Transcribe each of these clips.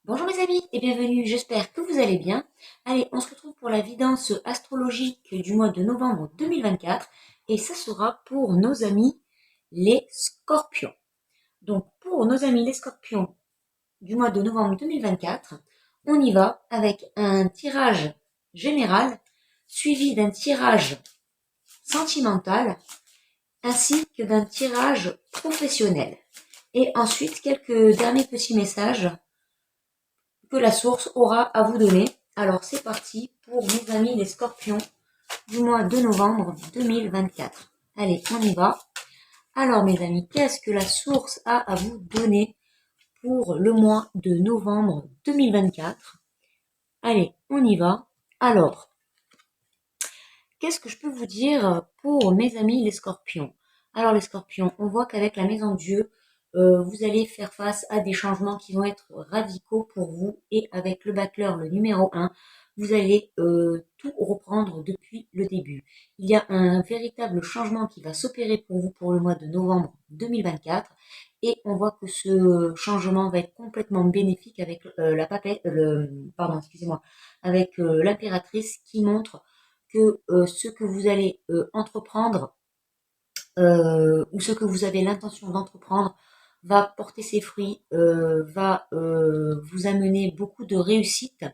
Bonjour mes amis et bienvenue, j'espère que vous allez bien. Allez, on se retrouve pour la vidance astrologique du mois de novembre 2024 et ça sera pour nos amis les scorpions. Donc pour nos amis les scorpions du mois de novembre 2024, on y va avec un tirage général suivi d'un tirage sentimental ainsi que d'un tirage professionnel. Et ensuite quelques derniers petits messages que la source aura à vous donner. Alors c'est parti pour mes amis les scorpions du mois de novembre 2024. Allez, on y va. Alors mes amis, qu'est-ce que la source a à vous donner pour le mois de novembre 2024? Allez, on y va. Alors, qu'est-ce que je peux vous dire pour mes amis les scorpions? Alors les scorpions, on voit qu'avec la maison Dieu, vous allez faire face à des changements qui vont être radicaux pour vous. Et avec le battleur, le numéro 1, vous allez tout reprendre depuis le début. Il y a un véritable changement qui va s'opérer pour vous pour le mois de novembre 2024. Et on voit que ce changement va être complètement bénéfique avec la papette, pardon, excusez-moi, avec l'impératrice qui montre que ce que vous allez entreprendre ou ce que vous avez l'intention d'entreprendre va porter ses fruits, va vous amener beaucoup de réussite,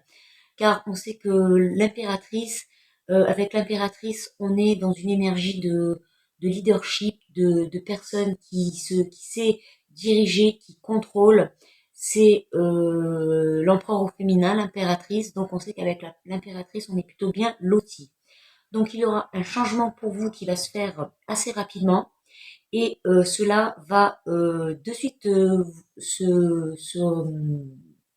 car on sait que l'impératrice, avec l'impératrice, on est dans une énergie de leadership, de personnes qui sait diriger, qui contrôle. C'est l'empereur au féminin, l'impératrice, donc on sait qu'avec l'impératrice, on est plutôt bien loti. Donc il y aura un changement pour vous qui va se faire assez rapidement et cela va de suite se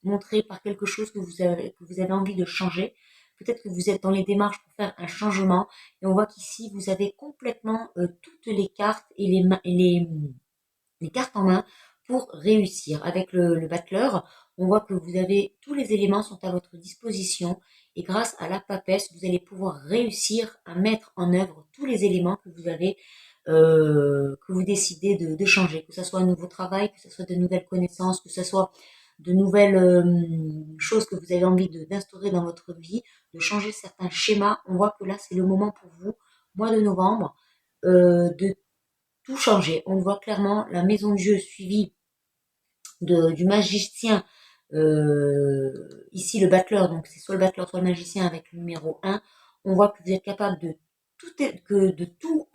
montrer par quelque chose que vous avez envie de changer. Peut-être que vous êtes dans les démarches pour faire un changement et on voit qu'ici vous avez complètement toutes les cartes et les cartes en main pour réussir. Avec le battleur, on voit que vous avez tous les éléments sont à votre disposition et grâce à la papesse, vous allez pouvoir réussir à mettre en œuvre tous les éléments que vous avez, que vous décidez de changer, que ce soit un nouveau travail, que ce soit de nouvelles connaissances, que ce soit de nouvelles choses que vous avez envie d'instaurer dans votre vie, de changer certains schémas. On voit que là, c'est le moment pour vous, mois de novembre, de tout changer. On voit clairement la maison de jeu suivie du magicien, ici le battleur, donc c'est soit le battleur, soit le magicien avec le numéro 1. On voit que vous êtes capable de tout,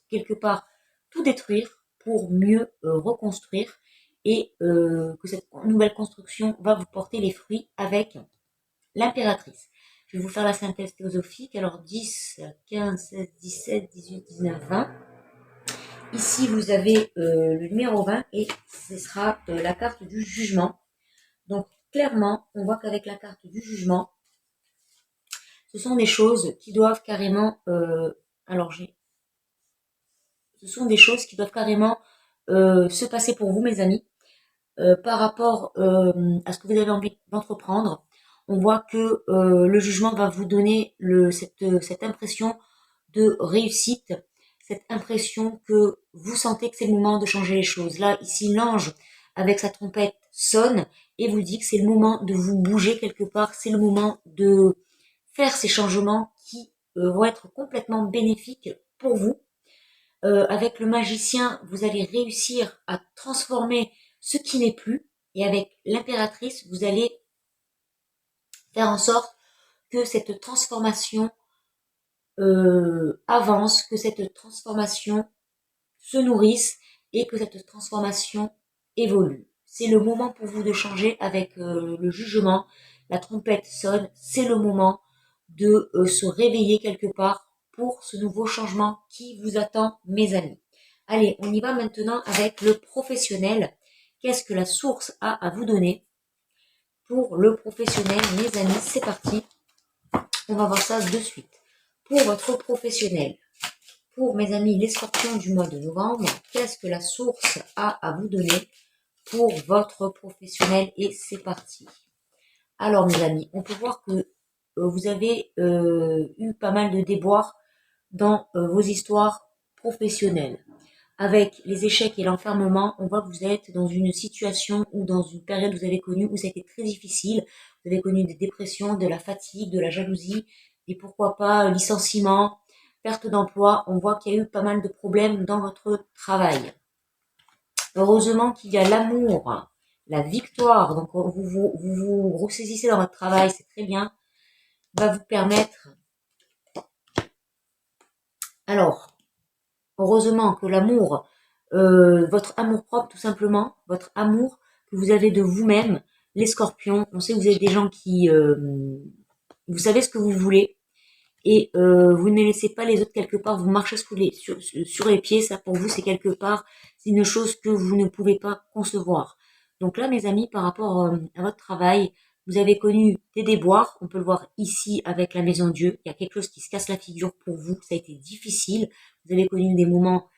quelque part, tout détruire pour mieux reconstruire et que cette nouvelle construction va vous porter les fruits avec l'impératrice. Je vais vous faire la synthèse théosophique. Alors 10, 15, 16, 17, 18, 19, 20. Ici, vous avez le numéro 20 et ce sera la carte du jugement. Donc, clairement, on voit qu'avec la carte du jugement, ce sont des choses qui doivent carrément... ce sont des choses qui doivent carrément se passer pour vous, mes amis, par rapport à ce que vous avez envie d'entreprendre. On voit que le jugement va vous donner cette impression de réussite, cette impression que vous sentez que c'est le moment de changer les choses. Là, ici, l'ange, avec sa trompette, sonne et vous dit que c'est le moment de vous bouger quelque part, c'est le moment de faire ces changements qui vont être complètement bénéfiques pour vous. Avec le magicien, vous allez réussir à transformer ce qui n'est plus. Et avec l'impératrice, vous allez faire en sorte que cette transformation avance, que cette transformation se nourrisse et que cette transformation évolue. C'est le moment pour vous de changer avec le jugement. La trompette sonne, c'est le moment de se réveiller quelque part pour ce nouveau changement qui vous attend, mes amis. Allez, on y va maintenant avec le professionnel. Qu'est-ce que la source a à vous donner pour le professionnel, mes amis? C'est parti. On va voir ça de suite. Pour votre professionnel, pour mes amis les scorpions du mois de novembre, qu'est-ce que la source a à vous donner pour votre professionnel? Et c'est parti. Alors mes amis, on peut voir que vous avez eu pas mal de déboires dans vos histoires professionnelles. avec les échecs et l'enfermement, on voit que vous êtes dans une situation ou dans une période que vous avez connue où ça a été très difficile. Vous avez connu des dépressions, de la fatigue, de la jalousie, et pourquoi pas licenciement, perte d'emploi. On voit qu'il y a eu pas mal de problèmes dans votre travail. Heureusement qu'il y a l'amour, la victoire, donc vous ressaisissez dans votre travail, c'est très bien, va vous permettre. Alors, heureusement que l'amour, votre amour propre tout simplement, votre amour que vous avez de vous-même, les scorpions, on sait que vous êtes des gens qui, vous savez ce que vous voulez, et vous ne laissez pas les autres quelque part, vous marchez sur les pieds, ça pour vous c'est quelque part, c'est une chose que vous ne pouvez pas concevoir. Donc là mes amis, par rapport à votre travail, vous avez connu des déboires, on peut le voir ici avec la Maison Dieu, il y a quelque chose qui se casse la figure pour vous, ça a été difficile, vous avez connu des moments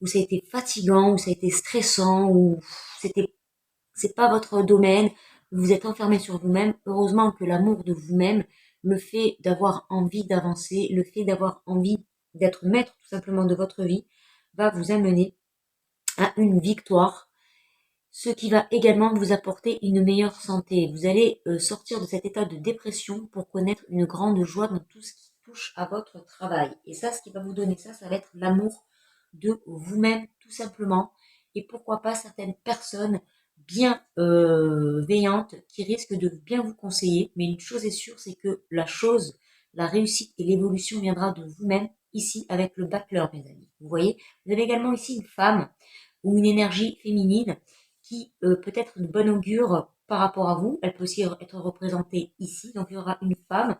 où ça a été fatigant, où ça a été stressant, où c'est pas votre domaine, vous vous êtes enfermé sur vous-même. Heureusement que l'amour de vous-même, le fait d'avoir envie d'avancer, le fait d'avoir envie d'être maître tout simplement de votre vie, va vous amener à une victoire, ce qui va également vous apporter une meilleure santé. Vous allez sortir de cet état de dépression pour connaître une grande joie dans tout ce qui touche à votre travail. Et ça, ce qui va vous donner ça, ça va être l'amour de vous-même tout simplement. Et pourquoi pas certaines personnes bien veillantes qui risquent de bien vous conseiller. Mais une chose est sûre, c'est que la réussite et l'évolution viendra de vous-même ici avec le battleur, mes amis. Vous voyez, vous avez également ici une femme ou une énergie féminine qui peut être une bonne augure par rapport à vous. Elle peut aussi être représentée ici. Donc il y aura une femme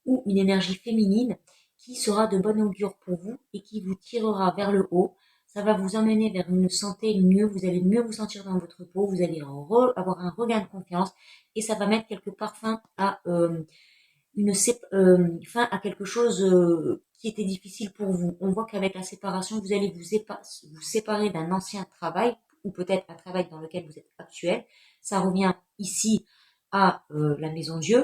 ou une énergie féminine qui sera de bonne augure pour vous et qui vous tirera vers le haut. Ça va vous emmener vers une santé mieux, vous allez mieux vous sentir dans votre peau, vous allez avoir un regain de confiance et ça va mettre quelque part fin à fin à quelque chose qui était difficile pour vous. On voit qu'avec la séparation, vous allez vous séparer d'un ancien travail ou peut-être un travail dans lequel vous êtes actuel. Ça revient ici à la Maison Dieu,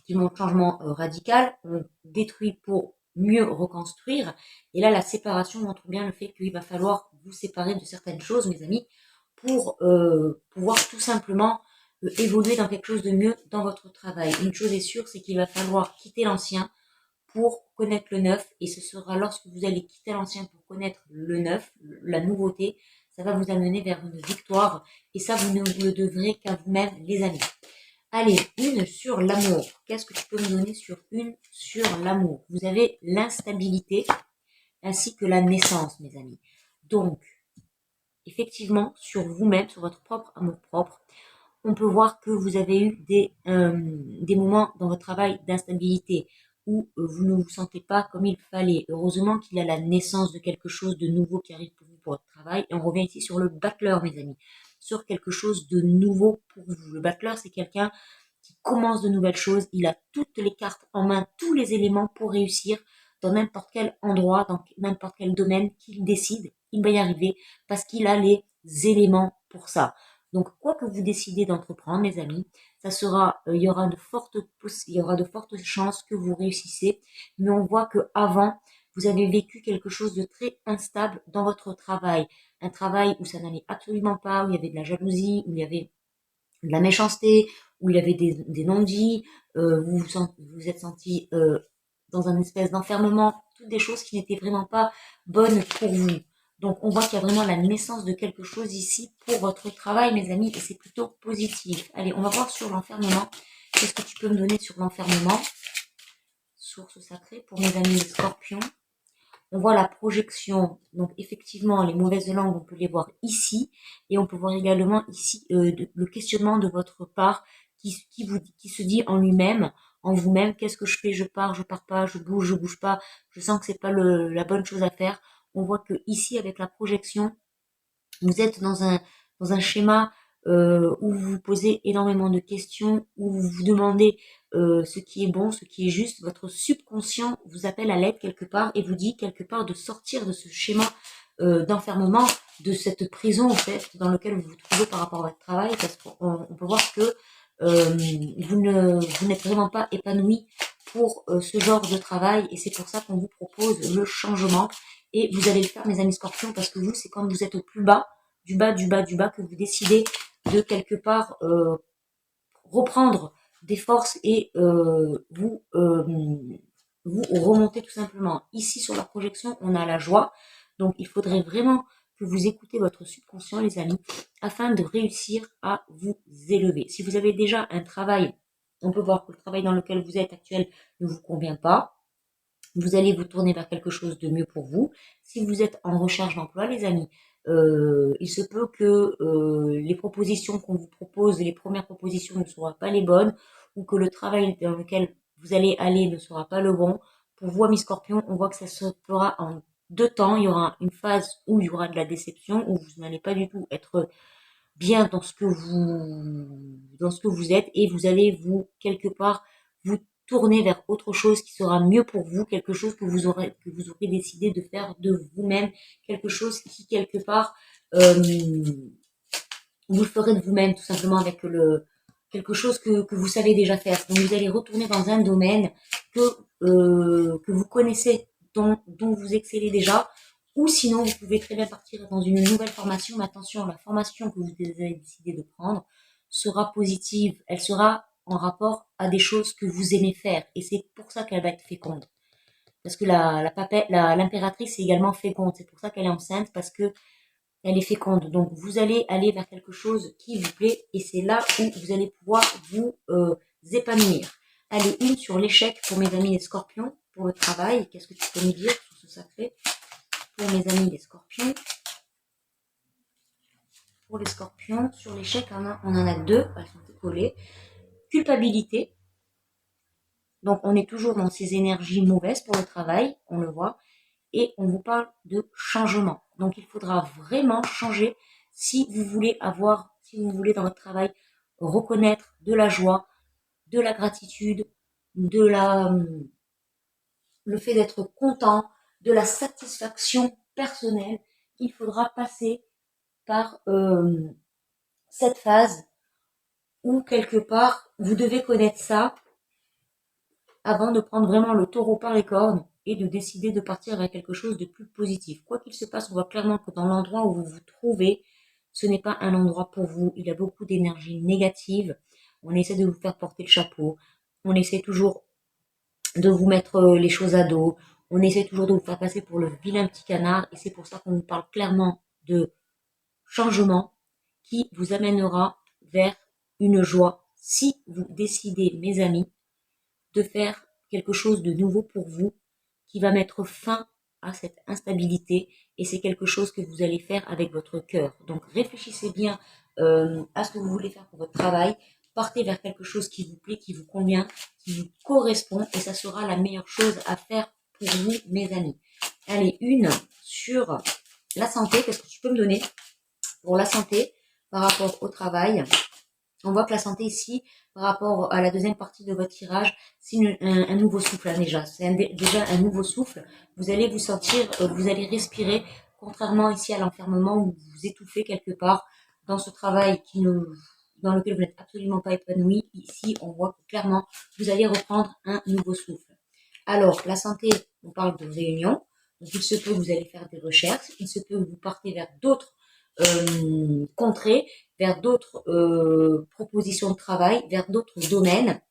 qui montre changement radical. On détruit pour mieux reconstruire. Et là, la séparation montre bien le fait qu'il va falloir vous séparer de certaines choses, mes amis, pour pouvoir tout simplement évoluer dans quelque chose de mieux dans votre travail. Une chose est sûre, c'est qu'il va falloir quitter l'ancien pour connaître le neuf, et ce sera lorsque vous allez quitter l'ancien pour connaître le neuf, la nouveauté, ça va vous amener vers une victoire, et ça vous ne le devrez qu'à vous-même, les amis. Allez, une sur l'amour. Qu'est-ce que tu peux me donner sur une sur l'amour? Vous avez l'instabilité ainsi que la naissance, mes amis. Donc, effectivement, sur vous-même, sur votre propre amour propre, on peut voir que vous avez eu des moments dans votre travail d'instabilité où vous ne vous sentez pas comme il fallait. Heureusement qu'il y a la naissance de quelque chose de nouveau qui arrive pour vous, pour votre travail. Et on revient ici sur le battleur, mes amis, sur quelque chose de nouveau pour vous. Le battleur, c'est quelqu'un qui commence de nouvelles choses. Il a toutes les cartes en main, tous les éléments pour réussir dans n'importe quel endroit, dans n'importe quel domaine qu'il décide. Il va y arriver parce qu'il a les éléments pour ça. Donc, quoi que vous décidez d'entreprendre, mes amis, ça sera, il y aura de fortes chances que vous réussissez. Mais on voit que avant, vous avez vécu quelque chose de très instable dans votre travail. Un travail où ça n'allait absolument pas, où il y avait de la jalousie, où il y avait de la méchanceté, où il y avait des non-dits, vous êtes senti dans un espèce d'enfermement, toutes des choses qui n'étaient vraiment pas bonnes pour vous. Donc on voit qu'il y a vraiment la naissance de quelque chose ici pour votre travail, mes amis, et c'est plutôt positif. Allez, on va voir sur l'enfermement. Qu'est-ce que tu peux me donner sur l'enfermement? Source sacrée pour mes amis les scorpions. On voit la projection, donc effectivement les mauvaises langues, on peut les voir ici, et on peut voir également ici le questionnement de votre part qui se dit en lui-même, en vous-même, qu'est-ce que je fais, je pars pas, je bouge pas, je sens que c'est pas la bonne chose à faire. On voit que ici avec la projection, vous êtes dans un schéma où vous vous posez énormément de questions, où vous vous demandez ce qui est bon, ce qui est juste. Votre subconscient vous appelle à l'aide quelque part et vous dit quelque part de sortir de ce schéma d'enfermement, de cette prison en fait dans laquelle vous vous trouvez par rapport à votre travail, parce qu'on peut voir que vous n'êtes vraiment pas épanoui pour ce genre de travail, et c'est pour ça qu'on vous propose le changement Et vous allez le faire, mes amis scorpions, parce que vous, c'est quand vous êtes au plus bas, du bas, du bas, du bas, que vous décidez de quelque part reprendre des forces et vous remontez tout simplement. Ici, sur la projection, on a la joie. Donc, il faudrait vraiment que vous écoutez votre subconscient, les amis, afin de réussir à vous élever. Si vous avez déjà un travail, on peut voir que le travail dans lequel vous êtes actuel ne vous convient pas. Vous allez vous tourner vers quelque chose de mieux pour vous. Si vous êtes en recherche d'emploi, les amis, il se peut que les propositions qu'on vous propose, les premières propositions ne seront pas les bonnes, ou que le travail dans lequel vous allez aller ne sera pas le bon. Pour vous, amis scorpions, on voit que ça se fera en deux temps. Il y aura une phase où il y aura de la déception, où vous n'allez pas du tout être bien dans ce que vous êtes, et vous allez vous quelque part vous tourner vers autre chose qui sera mieux pour vous, quelque chose que vous aurez décidé de faire de vous-même, quelque chose qui quelque part vous le ferez de vous-même, tout simplement, avec quelque chose que vous savez déjà faire. Donc vous allez retourner dans un domaine que vous connaissez, dont vous excellez déjà, ou sinon vous pouvez très bien partir dans une nouvelle formation. Mais attention, la formation que vous avez décidé de prendre sera positive, elle sera en rapport à des choses que vous aimez faire, et c'est pour ça qu'elle va être féconde. Parce que l'impératrice est également féconde, c'est pour ça qu'elle est enceinte, parce que elle est féconde. Donc vous allez aller vers quelque chose qui vous plaît, et c'est là où vous allez pouvoir vous épanouir. Allez, une sur l'échec pour mes amis les scorpions, pour le travail. Qu'est-ce que tu peux me dire sur ce sacré pour mes amis les scorpions? Pour les scorpions, sur l'échec, on en a deux, elles sont collées. Culpabilité. Donc on est toujours dans ces énergies mauvaises pour le travail, on le voit. Et on vous parle de changement. Donc il faudra vraiment changer si vous voulez dans votre travail reconnaître de la joie, de la gratitude, le fait d'être content, de la satisfaction personnelle. Il faudra passer par cette phase où quelque part vous devez connaître ça avant de prendre vraiment le taureau par les cornes et de décider de partir vers quelque chose de plus positif. Quoi qu'il se passe, on voit clairement que dans l'endroit où vous vous trouvez, ce n'est pas un endroit pour vous. Il y a beaucoup d'énergie négative. On essaie de vous faire porter le chapeau. On essaie toujours de vous mettre les choses à dos. On essaie toujours de vous faire passer pour le vilain petit canard. Et c'est pour ça qu'on vous parle clairement de changement qui vous amènera vers une joie. Si vous décidez, mes amis, de faire quelque chose de nouveau pour vous, qui va mettre fin à cette instabilité, et c'est quelque chose que vous allez faire avec votre cœur. Donc réfléchissez bien à ce que vous voulez faire pour votre travail, partez vers quelque chose qui vous plaît, qui vous convient, qui vous correspond, et ça sera la meilleure chose à faire pour vous, mes amis. Allez, une sur la santé. Qu'est-ce que tu peux me donner pour la santé par rapport au travail? On voit que la santé ici, par rapport à la deuxième partie de votre tirage, c'est un nouveau souffle là, déjà. C'est déjà un nouveau souffle. Vous allez vous sentir, vous allez respirer, contrairement ici à l'enfermement où vous vous étouffez quelque part dans ce travail dans lequel vous n'êtes absolument pas épanoui. Ici, on voit que clairement, vous allez reprendre un nouveau souffle. Alors, la santé, on parle de réunion. Donc, il se peut que vous allez faire des recherches. Il se peut que vous partez vers d'autres contrées, vers d'autres propositions de travail, vers d'autres domaines,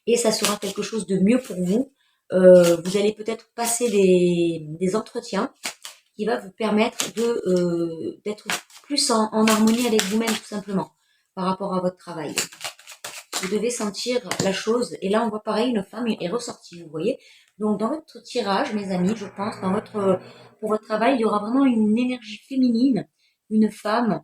et ça sera quelque chose de mieux pour vous. Vous allez peut-être passer des entretiens qui va vous permettre d'être plus en harmonie avec vous-même, tout simplement, par rapport à votre travail. Vous devez sentir la chose, et là on voit pareil, une femme est ressortie, vous voyez. Donc dans votre tirage, mes amis, je pense, pour votre travail, il y aura vraiment une énergie féminine, une femme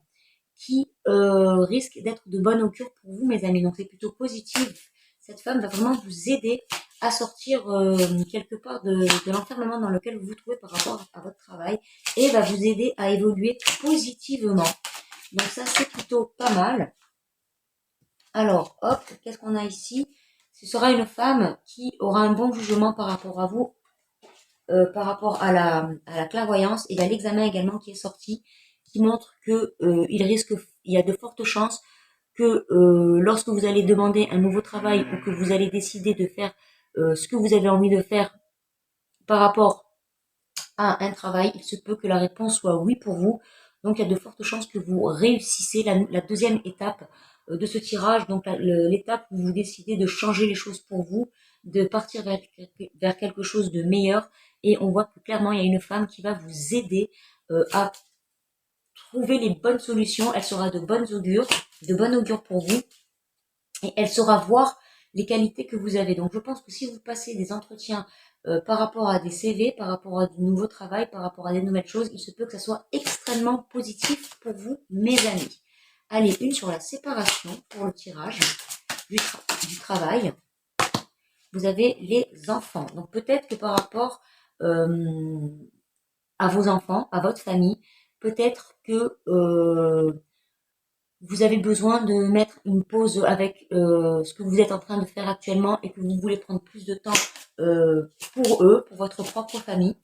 qui risque d'être de bonne augure pour vous, mes amis. Donc c'est plutôt positif. Cette femme va vraiment vous aider à sortir quelque part de l'enfermement dans lequel vous vous trouvez par rapport à votre travail, et va vous aider à évoluer positivement. Donc ça, c'est plutôt pas mal. Alors, hop, qu'est-ce qu'on a ici? Ce sera une femme qui aura un bon jugement par rapport à vous, par rapport à la clairvoyance. Et il y a l'examen également qui est sorti, qui montre que il y a de fortes chances que lorsque vous allez demander un nouveau travail, ou que vous allez décider de faire ce que vous avez envie de faire par rapport à un travail, il se peut que la réponse soit oui pour vous. Donc il y a de fortes chances que vous réussissez la deuxième étape de ce tirage, donc l'étape où vous décidez de changer les choses pour vous, de partir vers quelque chose de meilleur. Et on voit que clairement il y a une femme qui va vous aider à trouver les bonnes solutions. Elle sera de bon augure pour vous, et elle saura voir les qualités que vous avez. Donc je pense que si vous passez des entretiens par rapport à des CV, par rapport à du nouveau travail, par rapport à des nouvelles choses, il se peut que ça soit extrêmement positif pour vous, mes amis. Allez, une sur la séparation pour le tirage du travail. Vous avez les enfants. Donc peut-être que par rapport à vos enfants, à votre famille, peut-être que vous avez besoin de mettre une pause avec ce que vous êtes en train de faire actuellement et que vous voulez prendre plus de temps pour eux, pour votre propre famille.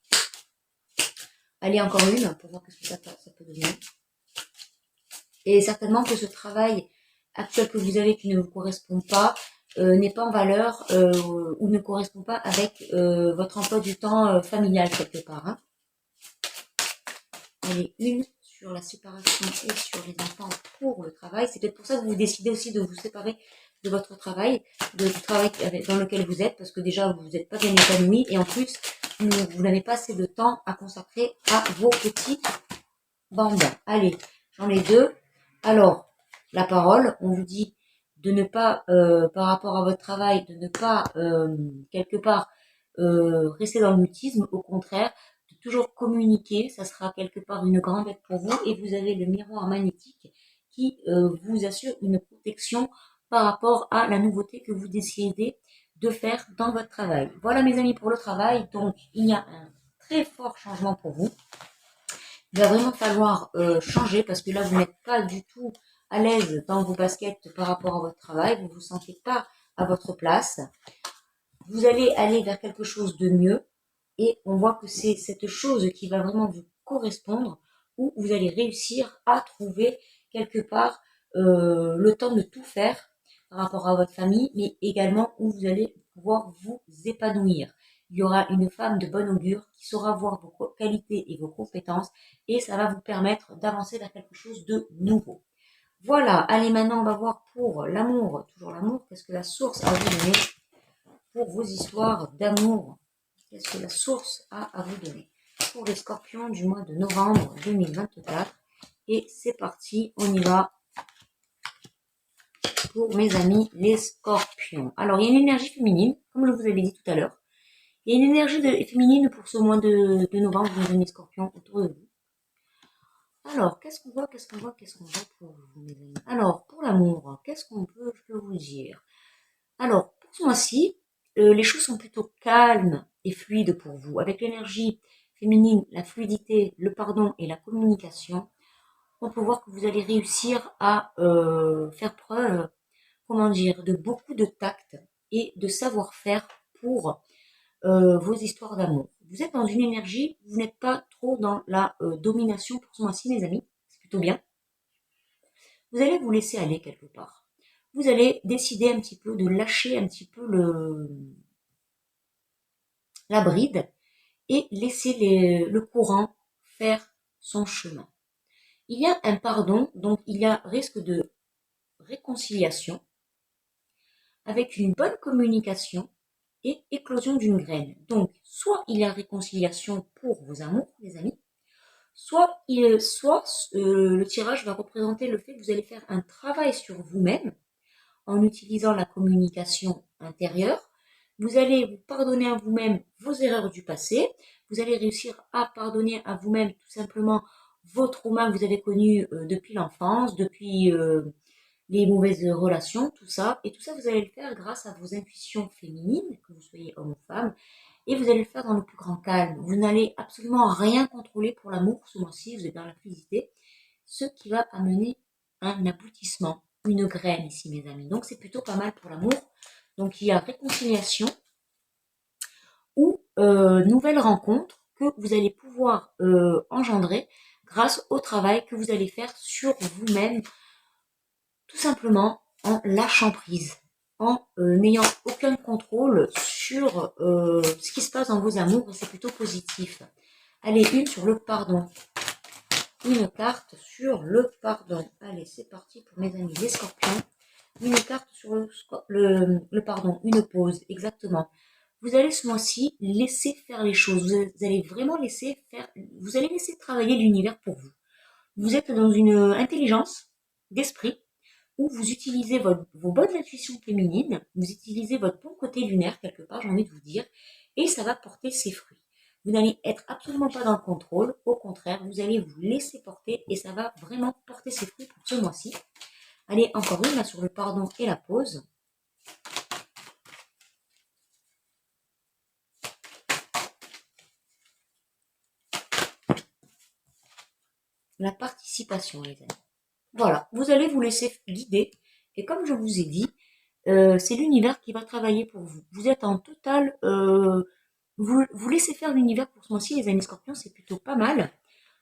Allez, encore une pour voir ce que ça peut donner. Et certainement que ce travail actuel que vous avez qui ne vous correspond pas n'est pas en valeur ou ne correspond pas avec votre emploi du temps familial quelque part. Hein. Allez, une sur la séparation et sur les enfants pour le travail. C'est peut-être pour ça que vous décidez aussi de vous séparer de votre travail, du travail dans lequel vous êtes, parce que déjà vous n'êtes pas bien épanoui et en plus vous n'avez pas assez de temps à consacrer à vos petits bambins. Allez, j'en ai deux. Alors, la parole, on vous dit de ne pas, par rapport à votre travail, de ne pas quelque part rester dans le mutisme, au contraire, de toujours communiquer, ça sera quelque part une grande aide pour vous et vous avez le miroir magnétique qui vous assure une protection par rapport à la nouveauté que vous décidez de faire dans votre travail. Voilà mes amis pour le travail, donc il y a un très fort changement pour vous. Il va vraiment falloir changer parce que là vous n'êtes pas du tout à l'aise dans vos baskets par rapport à votre travail, vous ne vous sentez pas à votre place. Vous allez aller vers quelque chose de mieux et on voit que c'est cette chose qui va vraiment vous correspondre où vous allez réussir à trouver quelque part le temps de tout faire par rapport à votre famille, mais également où vous allez pouvoir vous épanouir. Il y aura une femme de bon augure qui saura voir vos qualités et vos compétences et ça va vous permettre d'avancer vers quelque chose de nouveau. Voilà, allez maintenant on va voir pour l'amour, toujours l'amour, qu'est-ce que la source a à vous donner pour vos histoires d'amour. Qu'est-ce que la source a à vous donner pour les scorpions du mois de novembre 2024. Et c'est parti, on y va pour mes amis les scorpions. Alors, il y a une énergie féminine, comme je vous avais dit tout à l'heure. Il y a une énergie féminine pour ce mois de novembre, mes amis scorpions, autour de vous. Alors, qu'est-ce qu'on voit pour vous, mes amis? Alors, pour l'amour, qu'est-ce qu'on peut, je peux vous dire? Alors, pour ce mois-ci, les choses sont plutôt calmes et fluides pour vous. Avec l'énergie féminine, la fluidité, le pardon et la communication, on peut voir que vous allez réussir à faire preuve, comment dire, de beaucoup de tact et de savoir-faire pour vos histoires d'amour. Vous êtes dans une énergie, vous n'êtes pas trop dans la domination pour ce mois-ci, mes amis. C'est plutôt bien. Vous allez vous laisser aller quelque part. Vous allez décider un petit peu de lâcher un petit peu la bride et laisser le courant faire son chemin. Il y a un pardon, donc il y a risque de réconciliation avec une bonne communication et éclosion d'une graine. Donc, soit il y a réconciliation pour vos amours, les amis, soit le tirage va représenter le fait que vous allez faire un travail sur vous-même en utilisant la communication intérieure. Vous allez vous pardonner à vous-même vos erreurs du passé. Vous allez réussir à pardonner à vous-même tout simplement vos traumas que vous avez connus depuis l'enfance, depuis les mauvaises relations, tout ça. Et tout ça, vous allez le faire grâce à vos intuitions féminines, que vous soyez homme ou femme. Et vous allez le faire dans le plus grand calme. Vous n'allez absolument rien contrôler pour l'amour ce mois-ci. Vous êtes dans la fluidité. Ce qui va amener un aboutissement, une graine ici, mes amis. Donc, c'est plutôt pas mal pour l'amour. Donc, il y a réconciliation ou nouvelle rencontre que vous allez pouvoir engendrer grâce au travail que vous allez faire sur vous-même, tout simplement en lâchant prise, en n'ayant aucun contrôle sur ce qui se passe dans vos amours, et c'est plutôt positif. Allez, une sur le pardon. Une carte sur le pardon. Allez, c'est parti pour mes amis les scorpions. Une carte sur le pardon, une pause, exactement. Vous allez ce mois-ci laisser faire les choses. Vous allez vraiment laisser faire, vous allez laisser travailler l'univers pour vous. Vous êtes dans une intelligence d'esprit où vous utilisez vos bonnes intuitions féminines, vous utilisez votre bon côté lunaire quelque part, j'ai envie de vous dire, et ça va porter ses fruits. Vous n'allez être absolument pas dans le contrôle, au contraire, vous allez vous laisser porter et ça va vraiment porter ses fruits pour ce mois-ci. Allez, encore une là sur le pardon et la pause. La participation, les amis. Voilà, vous allez vous laisser guider et comme je vous ai dit, c'est l'univers qui va travailler pour vous. Vous êtes en total, vous laissez faire l'univers pour ce mois-ci, les amis scorpions, c'est plutôt pas mal.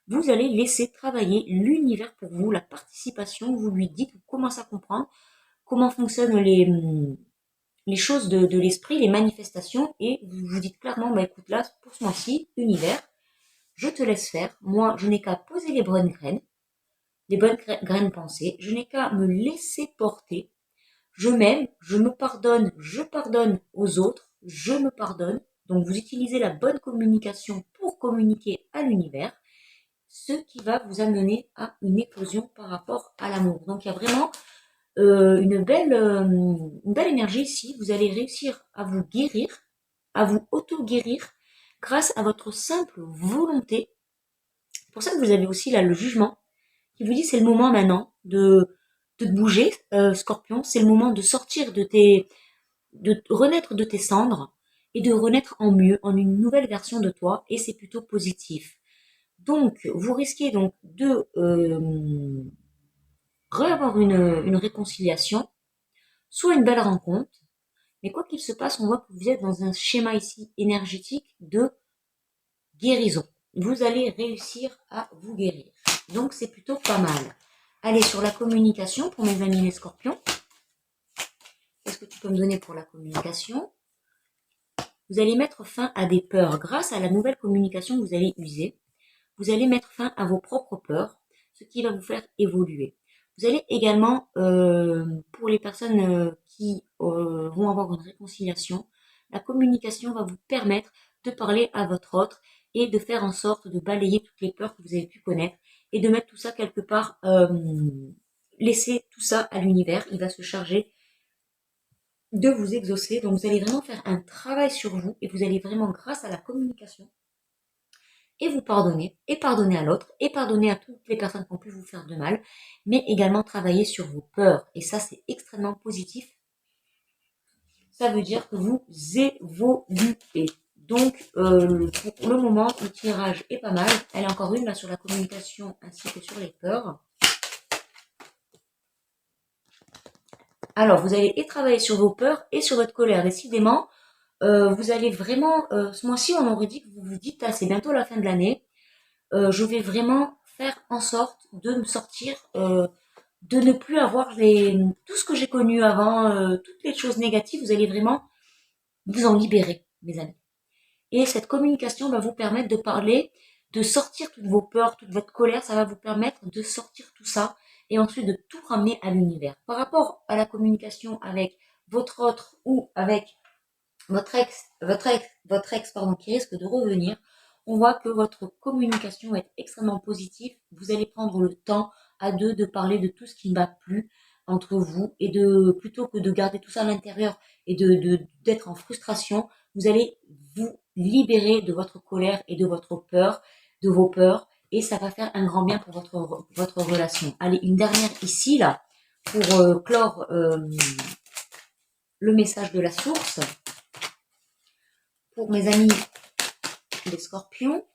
Vous allez laisser travailler l'univers pour vous, la participation, vous lui dites, vous commencez à comprendre comment fonctionnent les choses de l'esprit, les manifestations, et vous vous dites clairement, bah écoute là, pour ce mois-ci, univers, je te laisse faire, moi je n'ai qu'à poser les bonnes graines pensées, je n'ai qu'à me laisser porter, je m'aime, je pardonne aux autres, je me pardonne. Donc vous utilisez la bonne communication pour communiquer à l'univers, ce qui va vous amener à une éclosion par rapport à l'amour. Donc il y a vraiment une belle énergie ici. Vous allez réussir à vous guérir, à vous auto-guérir grâce à votre simple volonté. C'est pour ça que vous avez aussi là le jugement qui vous dit c'est le moment maintenant de bouger, Scorpion. C'est le moment de sortir de renaître de tes cendres et de renaître en mieux, en une nouvelle version de toi. Et c'est plutôt positif. Donc, vous risquez donc de avoir une réconciliation, soit une belle rencontre, mais quoi qu'il se passe, on voit que vous êtes dans un schéma ici énergétique de guérison. Vous allez réussir à vous guérir. Donc c'est plutôt pas mal. Allez, sur la communication, pour mes amis les scorpions, qu'est-ce que tu peux me donner pour la communication? Vous allez mettre fin à des peurs. Grâce à la nouvelle communication que vous allez user, vous allez mettre fin à vos propres peurs, ce qui va vous faire évoluer. Vous allez également, pour les personnes qui vont avoir une réconciliation, la communication va vous permettre de parler à votre autre et de faire en sorte de balayer toutes les peurs que vous avez pu connaître et de mettre tout ça quelque part, laisser tout ça à l'univers. Il va se charger de vous exaucer. Donc vous allez vraiment faire un travail sur vous et vous allez vraiment, grâce à la communication, et vous pardonner, et pardonner à l'autre, et pardonner à toutes les personnes qui ont pu vous faire de mal, mais également travailler sur vos peurs. Et ça, c'est extrêmement positif. Ça veut dire que vous évoluez. Donc, pour le moment, le tirage est pas mal. Elle est encore une là sur la communication ainsi que sur les peurs. Alors, vous allez et travailler sur vos peurs et sur votre colère. Décidément, vous allez vraiment, ce mois-ci, on aurait dit que vous vous dites, ah, c'est bientôt la fin de l'année. Je vais vraiment faire en sorte de me sortir, de ne plus avoir tout ce que j'ai connu avant, toutes les choses négatives, vous allez vraiment vous en libérer, mes amis. Et cette communication va vous permettre de parler, de sortir toutes vos peurs, toute votre colère, ça va vous permettre de sortir tout ça et ensuite de tout ramener à l'univers. Par rapport à la communication avec votre autre ou avec votre ex, pardon, qui risque de revenir, on voit que votre communication va être extrêmement positive. Vous allez prendre le temps à deux de parler de tout ce qui ne va plus entre vous et plutôt que de garder tout ça à l'intérieur et d'être en frustration, vous allez vous libérer de votre colère et de votre peur, de vos peurs, et ça va faire un grand bien pour votre relation. Allez, une dernière ici, là, pour clore le message de la source. Pour mes amis les scorpions,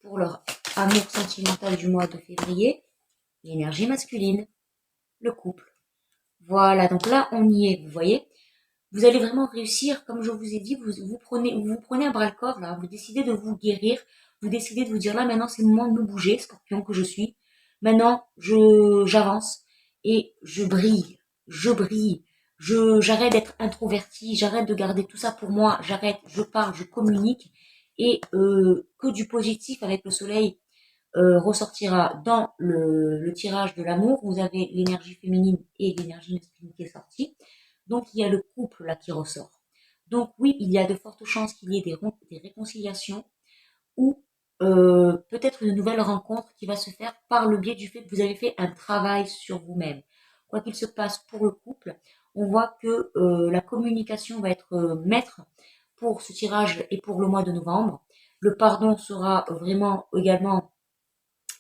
pour leur amour sentimental du mois de février, l'énergie masculine, le couple. Voilà, donc là on y est, vous voyez. Vous allez vraiment réussir, comme je vous ai dit, vous prenez un bras-le-corps, là, vous décidez de vous guérir, vous décidez de vous dire là maintenant c'est le moment de me bouger, scorpion que je suis. Maintenant j'avance et je brille, j'arrête d'être introvertie, j'arrête de garder tout ça pour moi, je parle, je communique et que du positif avec le soleil ressortira dans le tirage de l'amour. Vous avez l'énergie féminine et l'énergie masculine qui est sortie. Donc il y a le couple là qui ressort. Donc oui, il y a de fortes chances qu'il y ait des réconciliations ou peut-être une nouvelle rencontre qui va se faire par le biais du fait que vous avez fait un travail sur vous-même. Quoi qu'il se passe pour le couple, on voit que la communication va être maître pour ce tirage et pour le mois de novembre. Le pardon sera vraiment également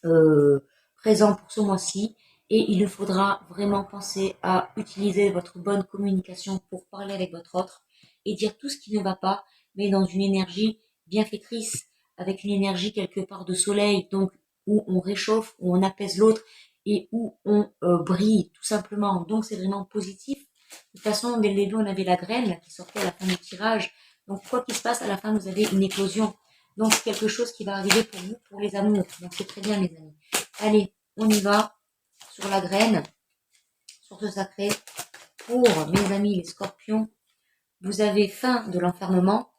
euh, présent pour ce mois-ci et il faudra vraiment penser à utiliser votre bonne communication pour parler avec votre autre et dire tout ce qui ne va pas, mais dans une énergie bienfaitrice, avec une énergie quelque part de soleil, donc où on réchauffe, où on apaise l'autre et où on brille tout simplement. Donc c'est vraiment positif. De toute façon, dès le début, on avait la graine qui sortait à la fin du tirage. Donc quoi qu'il se passe, à la fin, vous avez une éclosion. Donc c'est quelque chose qui va arriver pour vous, pour les amours. Donc c'est très bien, mes amis. Allez, on y va sur la graine, sur ce sacré. Pour mes amis les scorpions, vous avez fin de l'enfermement.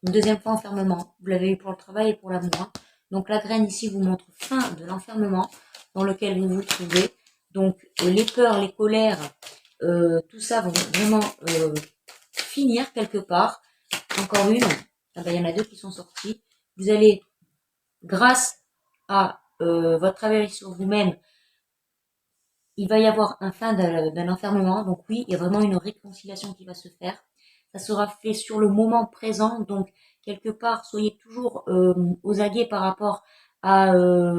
Une deuxième fois enfermement. Vous l'avez eu pour le travail et pour l'amour. Hein. Donc la graine ici vous montre fin de l'enfermement dans lequel vous vous trouvez. Donc les peurs, les colères, tout ça va vraiment finir quelque part. Encore une. Ah ben, il y en a deux qui sont sortis. Vous allez, grâce à votre travail sur vous-même, il va y avoir un fin d'un enfermement. Donc oui, il y a vraiment une réconciliation qui va se faire. Ça sera fait sur le moment présent. Donc quelque part, soyez toujours aux aguets par rapport à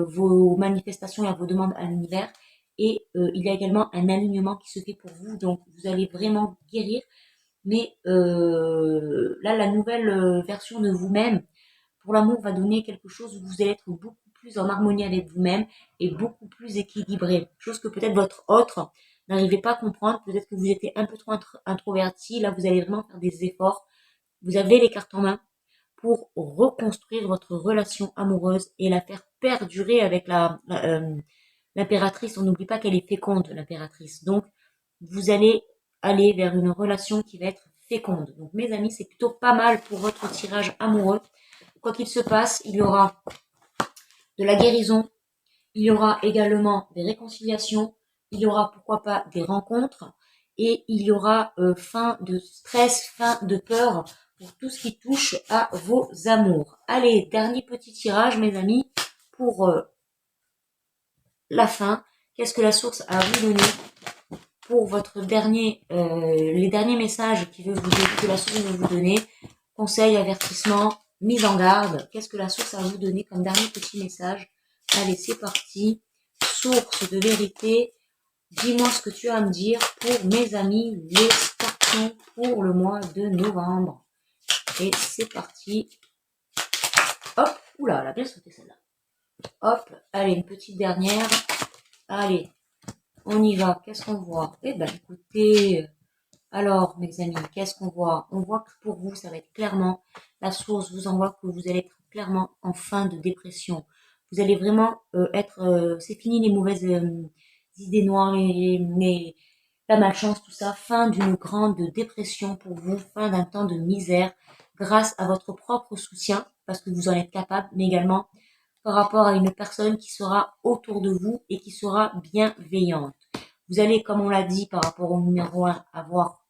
vos manifestations et à vos demandes à l'univers. Et il y a également un alignement qui se fait pour vous. Donc vous allez vraiment guérir. Mais là, la nouvelle version de vous-même, pour l'amour, va donner quelque chose où vous allez être beaucoup plus en harmonie avec vous-même et beaucoup plus équilibré. Chose que peut-être votre autre n'arrivait pas à comprendre. Peut-être que vous étiez un peu trop introverti. Là, vous allez vraiment faire des efforts. Vous avez les cartes en main pour reconstruire votre relation amoureuse et la faire perdurer avec l'impératrice. On n'oublie pas qu'elle est féconde, l'impératrice. Donc, vous allez aller vers une relation qui va être féconde. Donc, mes amis, c'est plutôt pas mal pour votre tirage amoureux. Quoi qu'il se passe, il y aura de la guérison, il y aura également des réconciliations, il y aura pourquoi pas des rencontres et il y aura fin de stress, fin de peur pour tout ce qui touche à vos amours. Allez, dernier petit tirage, mes amis, pour la fin. Qu'est-ce que la source a à vous donner pour votre les derniers messages que la source veut vous donner? Conseils, avertissements, mise en garde. Qu'est-ce que la source a à vous donner comme dernier petit message? Allez, c'est parti. Source de vérité. Dis-moi ce que tu as à me dire pour mes amis les scorpions pour le mois de novembre. Et c'est parti. Hop, oula, elle a bien sauté celle-là. Hop, allez, une petite dernière. Allez, on y va. Qu'est-ce qu'on voit? Eh ben, écoutez, alors, mes amis, qu'est-ce qu'on voit? On voit que pour vous, ça va être clairement, la source vous envoie que vous allez être clairement en fin de dépression. Vous allez vraiment c'est fini les mauvaises idées noires, la malchance, tout ça. Fin d'une grande dépression pour vous, fin d'un temps de misère, grâce à votre propre soutien, parce que vous en êtes capable, mais également par rapport à une personne qui sera autour de vous et qui sera bienveillante. Vous allez, comme on l'a dit par rapport au numéro 1, avoir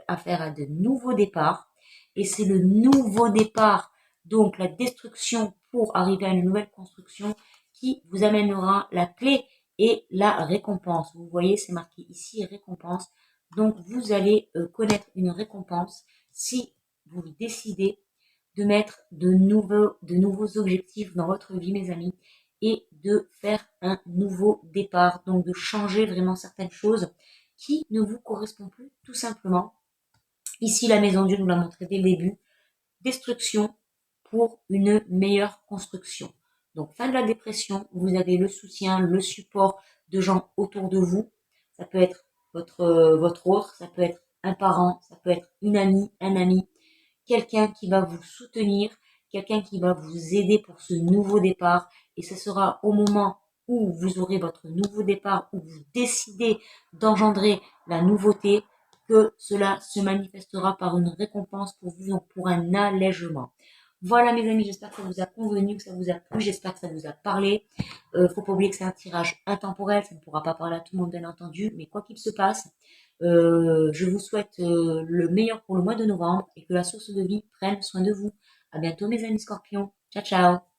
affaire à de nouveaux départs. Et c'est le nouveau départ, donc la destruction pour arriver à une nouvelle construction qui vous amènera la clé et la récompense. Vous voyez, c'est marqué ici récompense. Donc vous allez connaître une récompense si vous décidez de mettre de nouveaux objectifs dans votre vie, mes amis, et de faire un nouveau départ. Donc de changer vraiment certaines choses qui ne vous correspondent plus, tout simplement. Ici, la maison Dieu nous l'a montré dès le début. Destruction pour une meilleure construction. Donc, fin de la dépression, vous avez le soutien, le support de gens autour de vous. Ça peut être votre autre, ça peut être un parent, ça peut être une amie, un ami, quelqu'un qui va vous soutenir, quelqu'un qui va vous aider pour ce nouveau départ. Et ce sera au moment où vous aurez votre nouveau départ, où vous décidez d'engendrer la nouveauté, que cela se manifestera par une récompense pour vous, donc pour un allègement. Voilà mes amis, j'espère que ça vous a convenu, que ça vous a plu, j'espère que ça vous a parlé. Faut pas oublier que c'est un tirage intemporel, ça ne pourra pas parler à tout le monde bien entendu, mais quoi qu'il se passe, je vous souhaite le meilleur pour le mois de novembre et que la source de vie prenne soin de vous. À bientôt mes amis scorpions. Ciao ciao.